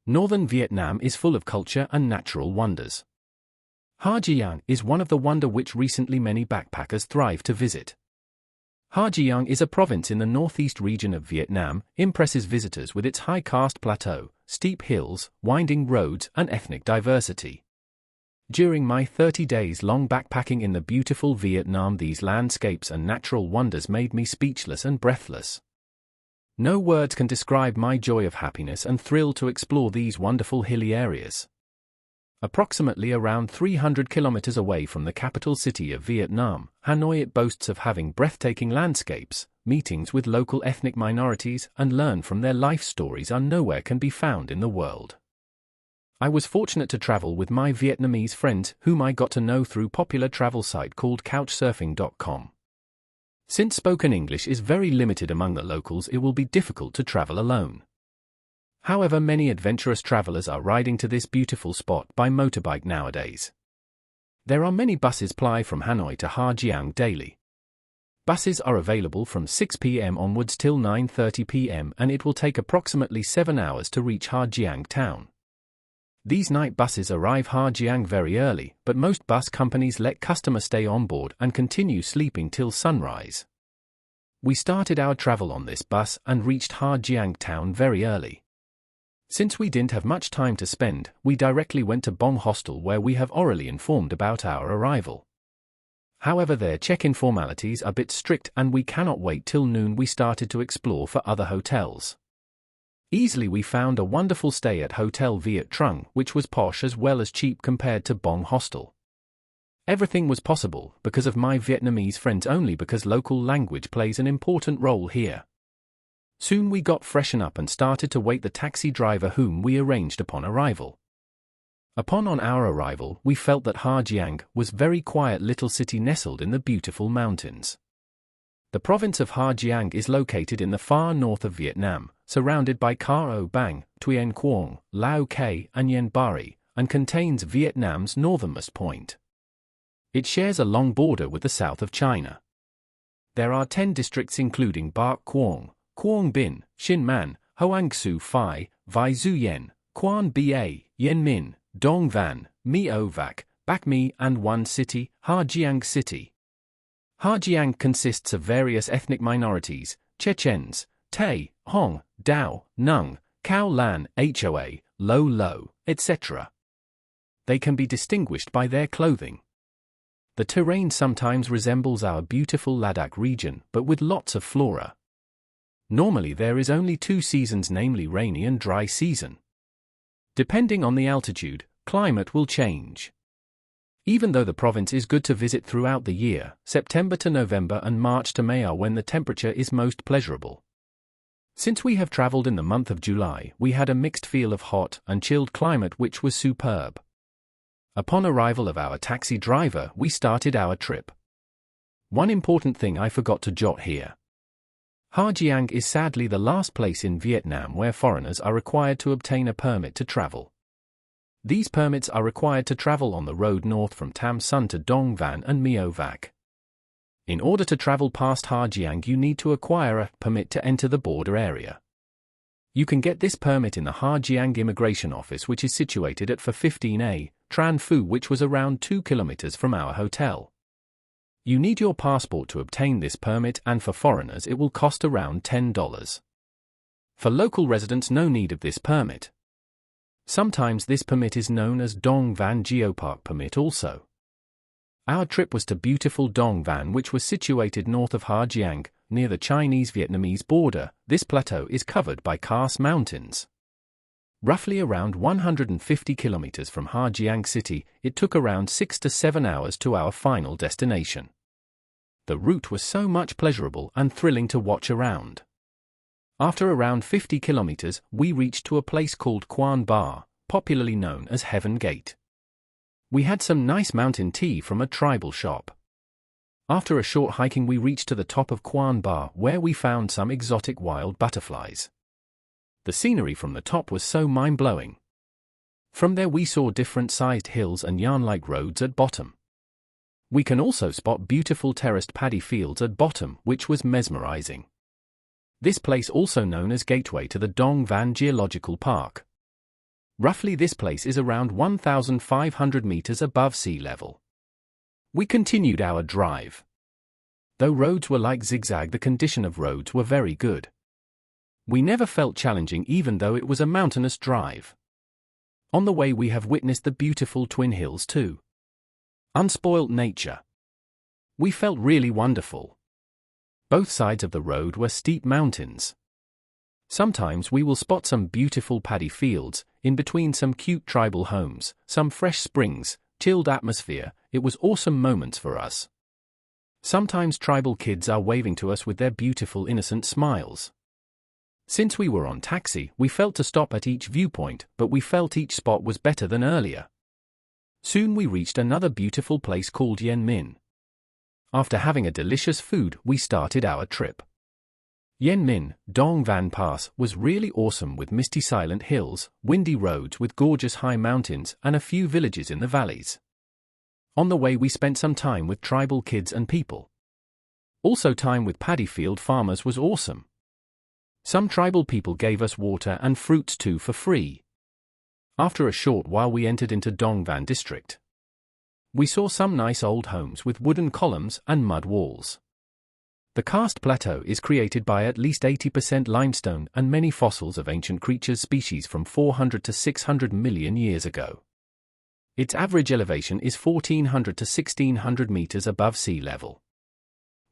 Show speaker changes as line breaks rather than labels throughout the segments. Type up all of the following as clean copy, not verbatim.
Northern Vietnam is full of culture and natural wonders. Ha Giang is one of the wonder which recently many backpackers thrive to visit. Ha Giang is a province in the northeast region of Vietnam, impresses visitors with its high karst plateau, steep hills, winding roads and ethnic diversity. During my 30 days long backpacking in the beautiful Vietnam, these landscapes and natural wonders made me speechless and breathless. No words can describe my joy of happiness and thrill to explore these wonderful hilly areas. Approximately around 300 kilometers away from the capital city of Vietnam, Hanoi, it boasts of having breathtaking landscapes, meetings with local ethnic minorities and learn from their life stories are nowhere can be found in the world. I was fortunate to travel with my Vietnamese friends whom I got to know through popular travel site called couchsurfing.com. Since spoken English is very limited among the locals, it will be difficult to travel alone. However, many adventurous travelers are riding to this beautiful spot by motorbike nowadays. There are many buses ply from Hanoi to Ha Giang daily. Buses are available from 6 p.m. onwards till 9:30 p.m. and it will take approximately 7 hours to reach Ha Giang town. These night buses arrive Ha Giang very early, but most bus companies let customers stay on board and continue sleeping till sunrise. We started our travel on this bus and reached Ha Giang town very early. Since we didn't have much time to spend, we directly went to Bong Hostel where we have orally informed about our arrival. However, their check-in formalities are a bit strict and we cannot wait till noon. We started to explore for other hotels. Easily we found a wonderful stay at Hotel Viet Trung, which was posh as well as cheap compared to Bong Hostel. Everything was possible because of my Vietnamese friends, only because local language plays an important role here. Soon we got freshen up and started to wait the taxi driver whom we arranged upon arrival. On our arrival, we felt that Ha Giang was very quiet little city nestled in the beautiful mountains. The province of Ha Giang is located in the far north of Vietnam, surrounded by Cao Bang, Tuyen Quang, Lao Cai and Yen Bari, and contains Vietnam's northernmost point. It shares a long border with the south of China. There are 10 districts including Bac Quang, Quang Binh, Xin Man, Hoang Su Phi, Vai Du Yen, Quan Ba, Yen Min, Dong Van, Meo Vac, Bac Mi and one city, Ha Giang City. Ha Giang consists of various ethnic minorities, Chechens, Tay, Hong, Dao, Nung, Cao Lan, Hoa, Lo Lo, etc. They can be distinguished by their clothing. The terrain sometimes resembles our beautiful Ladakh region, but with lots of flora. Normally there is only 2 seasons, namely rainy and dry season. Depending on the altitude, climate will change. Even though the province is good to visit throughout the year, September to November and March to May are when the temperature is most pleasurable. Since we have traveled in the month of July, we had a mixed feel of hot and chilled climate which was superb. Upon arrival of our taxi driver, we started our trip. One important thing I forgot to jot here. Ha Giang is sadly the last place in Vietnam where foreigners are required to obtain a permit to travel. These permits are required to travel on the road north from Tam Son to Dong Van and Meo Vac. In order to travel past Ha Giang, you need to acquire a permit to enter the border area. You can get this permit in the Ha Giang Immigration Office, which is situated at Pha 15A, Tran Phu, which was around 2 kilometers from our hotel. You need your passport to obtain this permit, and for foreigners it will cost around $10. For local residents, no need of this permit. Sometimes this permit is known as Dong Van Geopark permit also. Our trip was to beautiful Dong Van, which was situated north of Ha Giang, near the Chinese-Vietnamese border. This plateau is covered by karst mountains. Roughly around 150 kilometers from Ha Giang city, it took around 6 to 7 hours to our final destination. The route was so much pleasurable and thrilling to watch around. After around 50 kilometers, we reached to a place called Quan Ba, popularly known as Heaven Gate. We had some nice mountain tea from a tribal shop. After a short hiking, we reached to the top of Quan Ba, where we found some exotic wild butterflies. The scenery from the top was so mind-blowing. From there we saw different-sized hills and yarn-like roads at bottom. We can also spot beautiful terraced paddy fields at bottom, which was mesmerizing. This place also known as Gateway to the Dong Van Geological Park. Roughly this place is around 1,500 meters above sea level. We continued our drive. Though roads were like zigzag, the condition of roads were very good. We never felt challenging even though it was a mountainous drive. On the way we have witnessed the beautiful Twin Hills too. Unspoilt nature. We felt really wonderful. Both sides of the road were steep mountains. Sometimes we will spot some beautiful paddy fields, in between some cute tribal homes, some fresh springs, chilled atmosphere. It was awesome moments for us. Sometimes tribal kids are waving to us with their beautiful innocent smiles. Since we were on taxi, we felt to stop at each viewpoint, but we felt each spot was better than earlier. Soon we reached another beautiful place called Yen Min. After having a delicious food, we started our trip. Yen Min, Dong Van Pass, was really awesome with misty silent hills, windy roads with gorgeous high mountains, and a few villages in the valleys. On the way we spent some time with tribal kids and people. Also time with paddy field farmers was awesome. Some tribal people gave us water and fruits too for free. After a short while we entered into Dongvan district. We saw some nice old homes with wooden columns and mud walls. The karst plateau is created by at least 80% limestone and many fossils of ancient creatures species from 400 to 600 million years ago. Its average elevation is 1,400 to 1,600 meters above sea level.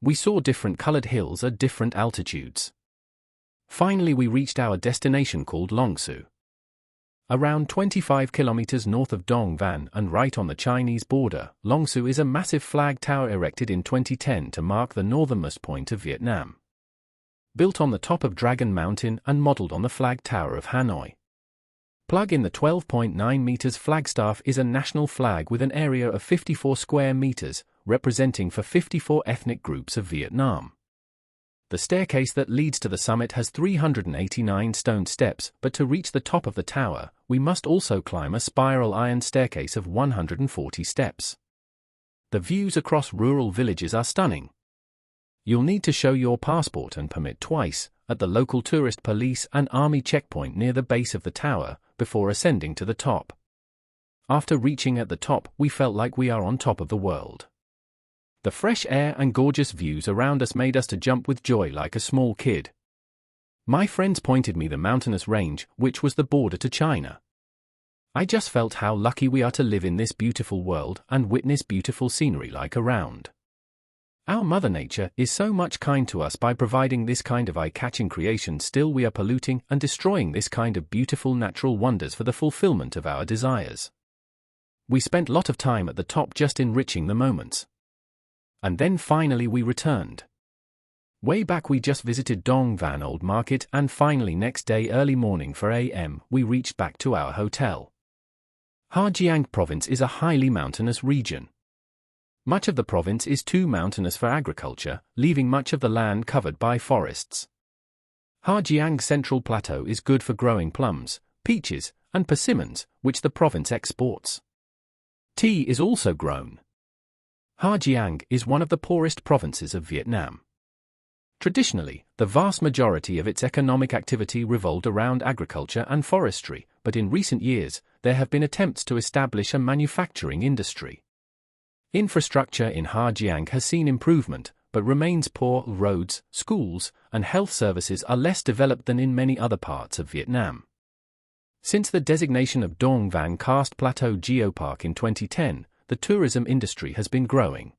We saw different colored hills at different altitudes. Finally we reached our destination called Longsu. Around 25 kilometers north of Dongvan and right on the Chinese border, Longsu is a massive flag tower erected in 2010 to mark the northernmost point of Vietnam. Built on the top of Dragon Mountain and modeled on the flag tower of Hanoi. Plug in the 12.9 meters flagstaff is a national flag with an area of 54 square meters, representing for 54 ethnic groups of Vietnam. The staircase that leads to the summit has 389 stone steps, but to reach the top of the tower, we must also climb a spiral iron staircase of 140 steps. The views across rural villages are stunning. You'll need to show your passport and permit twice, at the local tourist police and army checkpoint near the base of the tower, before ascending to the top. After reaching at the top, we felt like we are on top of the world. The fresh air and gorgeous views around us made us to jump with joy like a small kid. My friends pointed me the mountainous range, which was the border to China. I just felt how lucky we are to live in this beautiful world and witness beautiful scenery like around. Our Mother Nature is so much kind to us by providing this kind of eye-catching creation. Still we are polluting and destroying this kind of beautiful natural wonders for the fulfillment of our desires. We spent a lot of time at the top just enriching the moments. And then finally we returned. Way back we just visited Dong Van Old Market and finally next day early morning 4 a.m. we reached back to our hotel. Giang province is a highly mountainous region. Much of the province is too mountainous for agriculture, leaving much of the land covered by forests. Giang Central Plateau is good for growing plums, peaches, and persimmons, which the province exports. Tea is also grown. Giang is one of the poorest provinces of Vietnam. Traditionally, the vast majority of its economic activity revolved around agriculture and forestry, but in recent years, there have been attempts to establish a manufacturing industry. Infrastructure in Giang has seen improvement, but remains poor. Roads, schools, and health services are less developed than in many other parts of Vietnam. Since the designation of Dong Van Karst Plateau Geopark in 2010, the tourism industry has been growing.